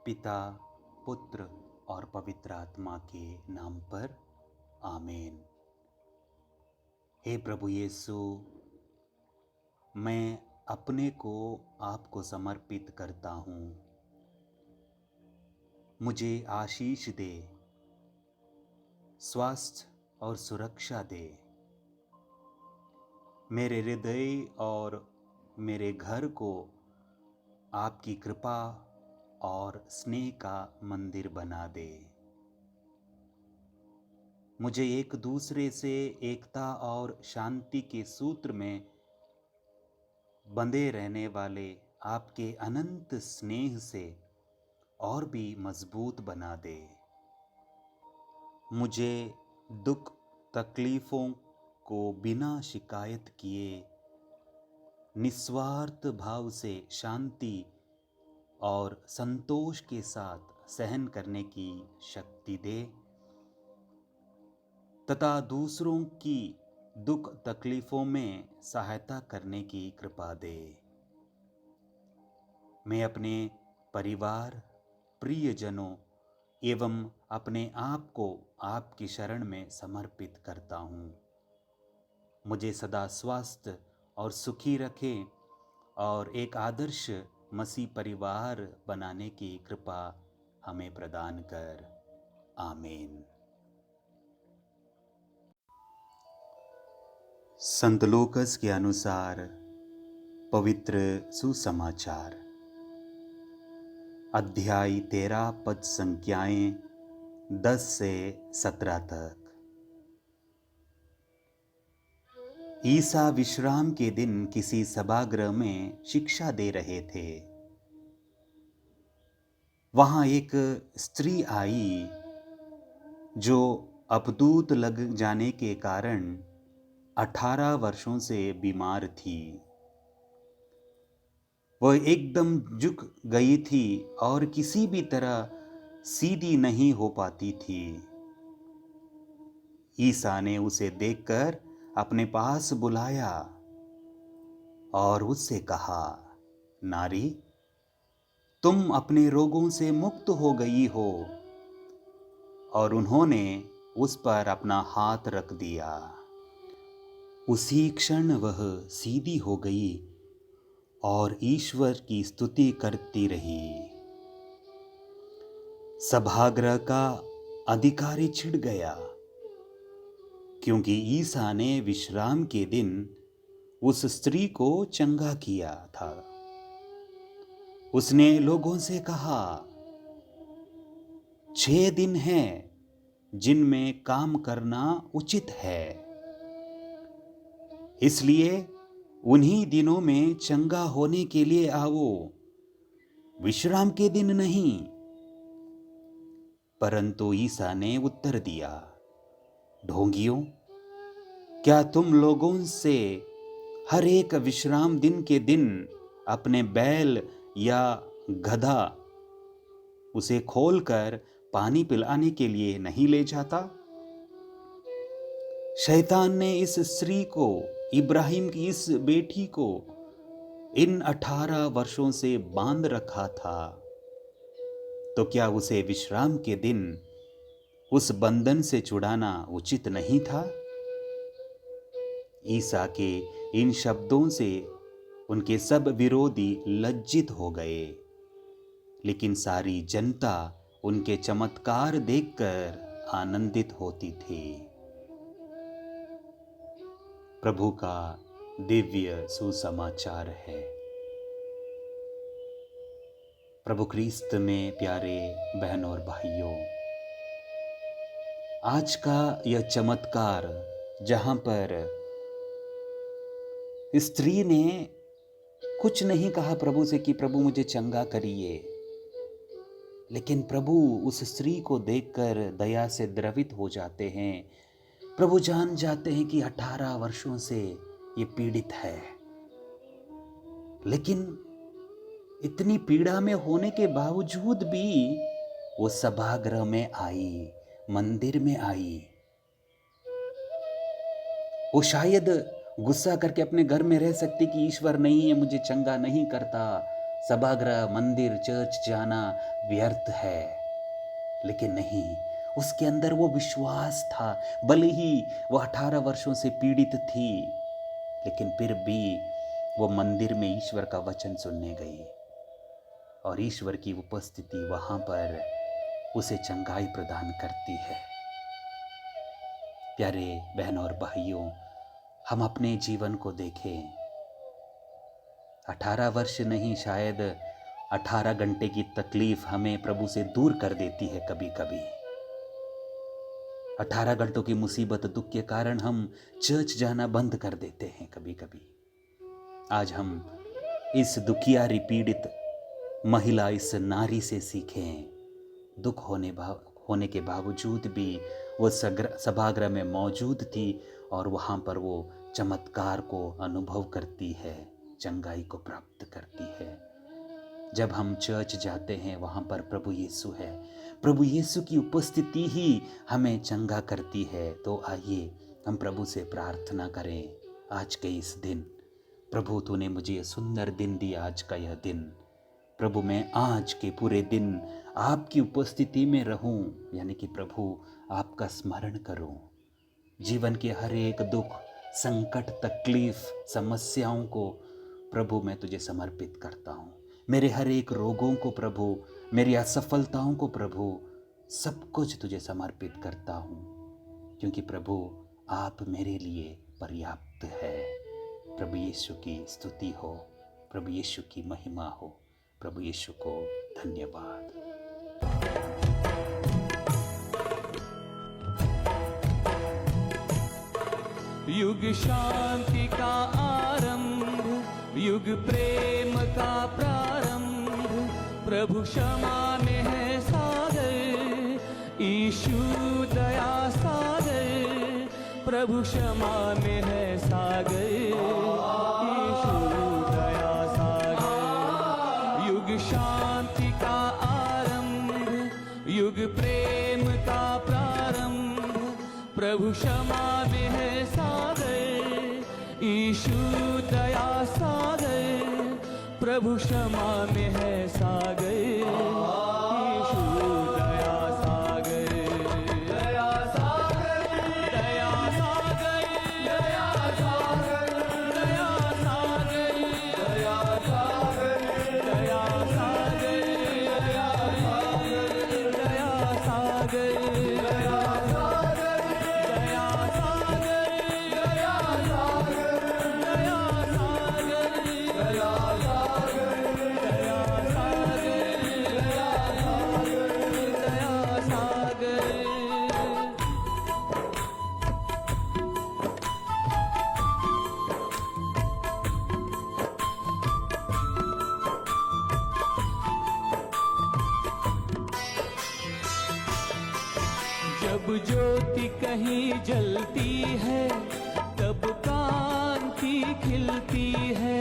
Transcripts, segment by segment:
पिता, पुत्र और पवित्र आत्मा के नाम पर आमीन। हे प्रभु यीशु, मैं अपने को आपको समर्पित करता हूँ। मुझे आशीष दे, स्वास्थ्य और सुरक्षा दे। मेरे हृदय और मेरे घर को आपकी कृपा और स्नेह का मंदिर बना दे। मुझे एक दूसरे से एकता और शांति के सूत्र में बंधे रहने वाले आपके अनंत स्नेह से और भी मजबूत बना दे। मुझे दुख तकलीफ़ों को बिना शिकायत किए निस्वार्थ भाव से शांति और संतोष के साथ सहन करने की शक्ति दे तथा दूसरों की दुख तकलीफ़ों में सहायता करने की कृपा दे। मैं अपने परिवार, प्रियजनों एवं अपने आप को आपकी शरण में समर्पित करता हूँ। मुझे सदा स्वस्थ और सुखी रखें और एक आदर्श मसीह परिवार बनाने की कृपा हमें प्रदान कर। आमीन। संत लूकास के अनुसार पवित्र सुसमाचार, अध्याय 13 पद संख्याएं 10 से 17 तक। ईसा विश्राम के दिन किसी सभागृह में शिक्षा दे रहे थे। वहां एक स्त्री आई जो अपदूत लग जाने के कारण 18 वर्षों से बीमार थी। वह एकदम झुक गई थी और किसी भी तरह सीधी नहीं हो पाती थी। ईसा ने उसे देखकर अपने पास बुलाया और उससे कहा, नारी, तुम अपने रोगों से मुक्त हो गई हो। और उन्होंने उस पर अपना हाथ रख दिया। उसी क्षण वह सीधी हो गई और ईश्वर की स्तुति करती रही। सभागृह का अधिकारी छिड़ गया, क्योंकि ईसा ने विश्राम के दिन उस स्त्री को चंगा किया था। उसने लोगों से कहा, 6 दिन हैं जिनमें काम करना उचित है, इसलिए उन्हीं दिनों में चंगा होने के लिए आओ, विश्राम के दिन नहीं। परंतु ईसा ने उत्तर दिया, ढोंगियों, क्या तुम लोगों से हर एक विश्राम दिन के दिन अपने बैल या गधा उसे खोलकर पानी पिलाने के लिए नहीं ले जाता? शैतान ने इस स्त्री को, इब्राहिम की इस बेटी को इन 18 वर्षों से बांध रखा था, तो क्या उसे विश्राम के दिन उस बंधन से छुड़ाना उचित नहीं था? ईसा के इन शब्दों से उनके सब विरोधी लज्जित हो गए, लेकिन सारी जनता उनके चमत्कार देखकर आनंदित होती थी। प्रभु का दिव्य सुसमाचार है। प्रभु क्रिस्त में प्यारे बहन और भाइयों, आज का यह चमत्कार जहां पर स्त्री ने कुछ नहीं कहा प्रभु से कि प्रभु मुझे चंगा करिए, लेकिन प्रभु उस स्त्री को देखकर दया से द्रवित हो जाते हैं। प्रभु जान जाते हैं कि 18 वर्षों से ये पीड़ित है, लेकिन इतनी पीड़ा में होने के बावजूद भी वो सभागृह में आई, मंदिर में आई। वो शायद गुस्सा करके अपने घर में रह सकती कि ईश्वर नहीं है, मुझे चंगा नहीं करता, सभागृह, मंदिर, चर्च जाना व्यर्थ है। लेकिन नहीं, उसके अंदर वो विश्वास था। भले ही वो 18 वर्षों से पीड़ित थी, लेकिन फिर भी वो मंदिर में ईश्वर का वचन सुनने गई और ईश्वर की उपस्थिति वहाँ पर उसे चंगाई प्रदान करती है। प्यारे बहनों और भाइयों, हम अपने जीवन को देखें। 18 वर्ष नहीं, शायद 18 घंटे की तकलीफ हमें प्रभु से दूर कर देती है कभी कभी। 18 घंटों की मुसीबत, दुख के कारण हम चर्च जाना बंद कर देते हैं कभी कभी। आज हम इस दुखियारी पीड़ित महिला, इस नारी से सीखें। दुख होने के बावजूद भी वो सभागृह में मौजूद थी और वहाँ पर वो चमत्कार को अनुभव करती है, चंगाई को प्राप्त करती है। जब हम चर्च जाते हैं, वहाँ पर प्रभु यीशु है। प्रभु यीशु की उपस्थिति ही हमें चंगा करती है। तो आइए हम प्रभु से प्रार्थना करें आज के इस दिन। प्रभु, तूने मुझे ये सुंदर दिन दिया, आज का यह दिन। प्रभु, मैं आज के पूरे दिन आपकी उपस्थिति में रहूं, यानी कि प्रभु आपका स्मरण करूं। जीवन के हर एक दुख, संकट, तकलीफ, समस्याओं को प्रभु मैं तुझे समर्पित करता हूं। मेरे हर एक रोगों को प्रभु, मेरी असफलताओं को प्रभु, सब कुछ तुझे समर्पित करता हूं, क्योंकि प्रभु आप मेरे लिए पर्याप्त है। प्रभु यीशु की स्तुति हो, प्रभु यीशु की महिमा हो, प्रभु यीशु को धन्यवाद। युग शांति का आरंभ, युग प्रेम का प्रारंभ, प्रभु क्षमा में है सागर, यीशु दया सागर, प्रभु क्षमा में है सागर, यीशु दया सागर। युग शांति का आरंभ, युग प्रेम का प्रारंभ, प्रभु क्षमा में है सागर, यीशु दया सागर, प्रभु क्षमा में है सागर, यीशु दया सागर, दया सागर, दया सागर, दया सागर, दया सागर, दया सागर, दया सागर, दया सागर, दया सागर। जब ज्योति कहीं जलती है, तब कांति खिलती है।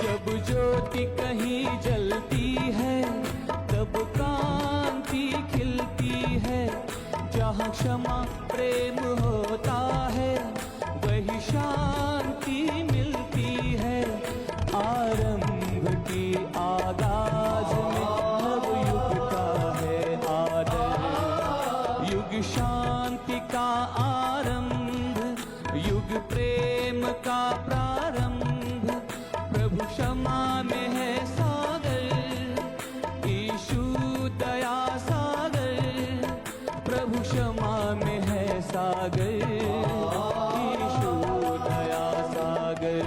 जब ज्योति कहीं जलती है, तब कांति खिलती है। जहाँ क्षमा प्रेम होता है, वही शांति मिलती है। आरंभ की आगाज में नव युग का है आदर। युग शांति का आरंभ, युग प्रेम का प्रारंभ, प्रभु क्षमा में है सागर, यीशु दया सागर, प्रभु क्षमा में है सागर, यीशु दया सागर।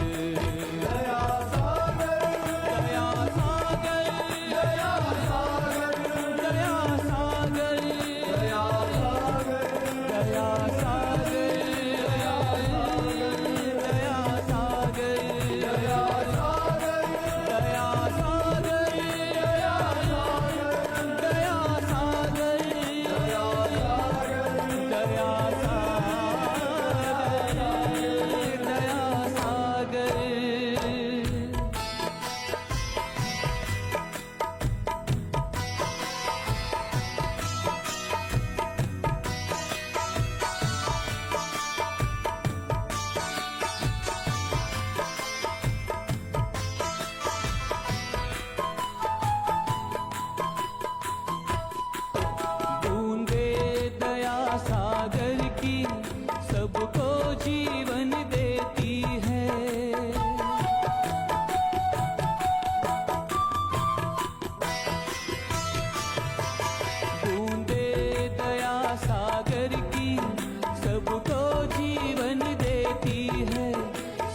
है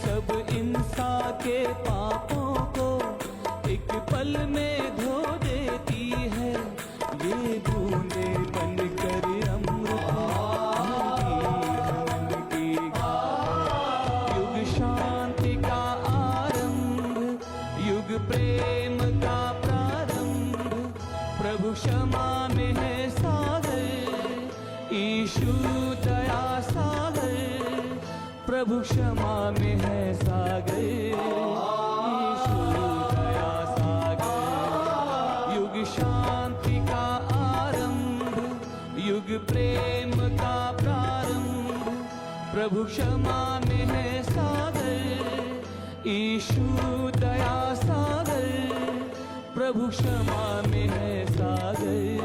सब इंसान के पापों को एक पल में धो देती है ये बूंदे बनकर अमृत की युग शांति का आरंभ युग प्रेम का प्रारंभ प्रभु क्षमा में है सागर ईशु दया सागर प्रभु क्षमा में है सागर ईशु दया सागर युग शांति का आरंभ युग प्रेम का प्रारंभ प्रभु क्षमा में है सागर ईशु दया सागर प्रभु क्षमा में है सागर